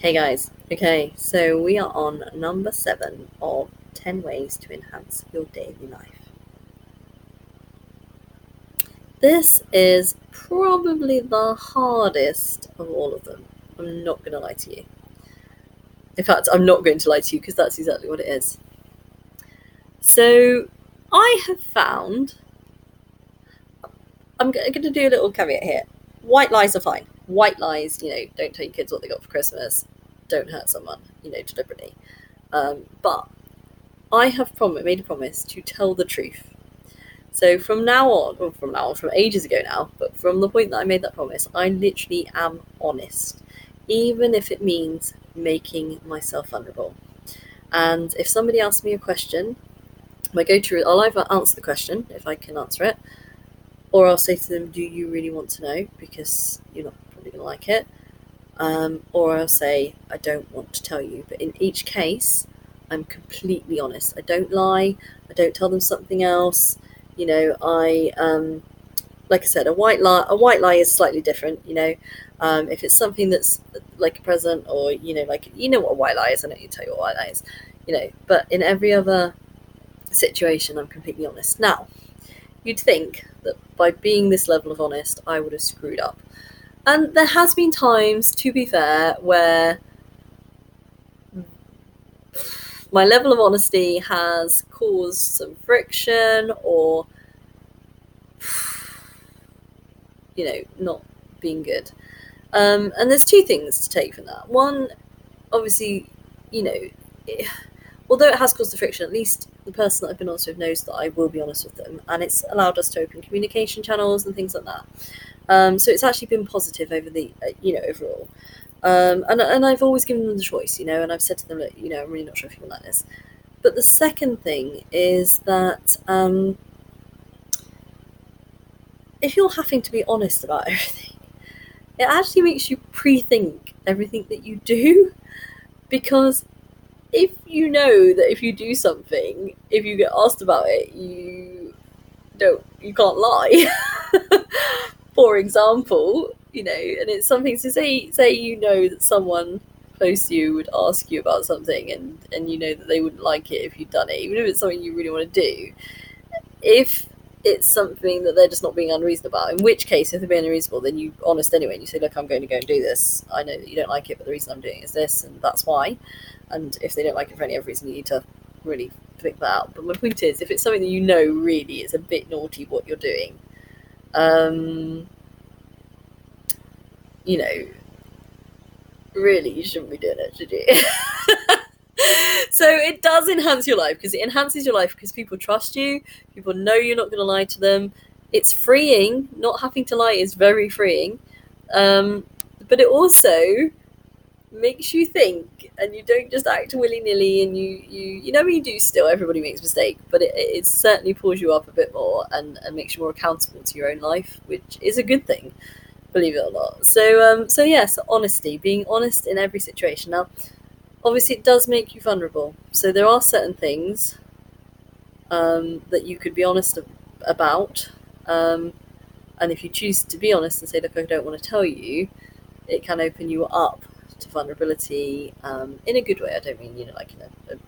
Hey guys, okay, so we are on number 7 of 10 ways to enhance your daily life. This is probably the hardest of all of them. I'm not going to lie to you. In fact, I'm not going to lie to you because that's exactly what it is. So, I have found, I'm going to do a little caveat here. White lies are fine. White lies, don't tell your kids what they got for Christmas, don't hurt someone, deliberately. But I have made a promise to tell the truth. So from ages ago now, but from the point that I made that promise, I literally am honest, even if it means making myself vulnerable. And if somebody asks me a question, I'll either answer the question if I can answer it, or I'll say to them, "Do you really want to know?" Because you're not probably going to like it. Or I'll say, "I don't want to tell you." But in each case, I'm completely honest. I don't lie. I don't tell them something else. Like I said, a white lie is slightly different. If it's something that's like a present, or what a white lie is. I don't need to tell you what a white lie is. But in every other situation, I'm completely honest. Now, you'd think that by being this level of honest, I would have screwed up. And there has been times, to be fair, where my level of honesty has caused some friction, or not being good. And there's two things to take from that. One, obviously, you know, it, although it has caused the friction, at least the person that I've been honest with knows that I will be honest with them, and it's allowed us to open communication channels and things like that. So it's actually been positive over the, overall. And I've always given them the choice, and I've said to them, look, I'm really not sure if you want like this. But the second thing is that if you're having to be honest about everything, it actually makes you pre-think everything that you do, because if you know that if you do something, if you get asked about it, you can't lie. For example, and it's something to say that someone close to you would ask you about something, and that they wouldn't like it if you'd done it, even if it's something you really want to do. If it's something that they're just not being unreasonable about, in which case, if they're being unreasonable, then you're honest anyway, and you say, look, I'm going to go and do this. I know that you don't like it, but the reason I'm doing it is this, and that's why. And if they don't like it for any other reason, you need to really think that out. But my point is, if it's something that really is a bit naughty what you're doing, really you shouldn't be doing it, should you? So it does enhance your life, because it enhances your life because people trust you, people know you're not going to lie to them. It's freeing. Not having to lie is very freeing. But it also makes you think, and you don't just act willy-nilly, and you do still, everybody makes mistakes, but it certainly pulls you up a bit more, and makes you more accountable to your own life, which is a good thing, believe it or not. So yes, honesty, being honest in every situation. Now, obviously it does make you vulnerable, so there are certain things that you could be honest about, and if you choose to be honest and say, look, I don't want to tell you, it can open you up to vulnerability, in a good way. I don't mean, like in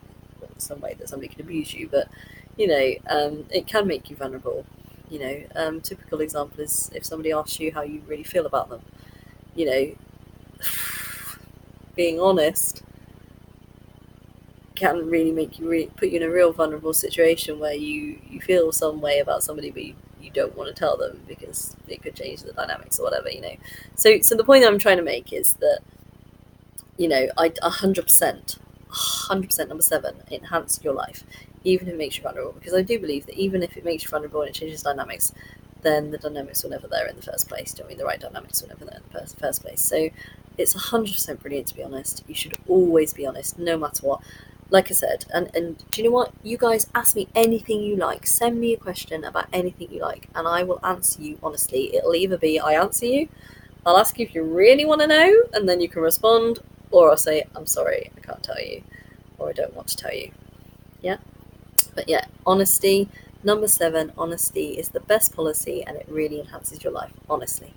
some way that somebody can abuse you, but it can make you vulnerable. Typical example is if somebody asks you how you really feel about them. Being honest can really make you put you in a real vulnerable situation where you feel some way about somebody, but you don't want to tell them because it could change the dynamics or whatever. So the point that I'm trying to make is that I 100% number 7, enhance your life, even if it makes you vulnerable, because I do believe that even if it makes you vulnerable and it changes dynamics, then the dynamics were never there in the first place. Do you know what I mean? The right dynamics were never there in the first place. So it's 100% brilliant to be honest. You should always be honest, no matter what. Like I said, and do you know what? You guys ask me anything you like. Send me a question about anything you like, and I will answer you honestly. It'll either be I answer you, I'll ask you if you really want to know, and then you can respond, or I'll say, I'm sorry, I can't tell you, or I don't want to tell you. Yeah? But yeah, honesty, number 7, honesty is the best policy, and it really enhances your life, honestly.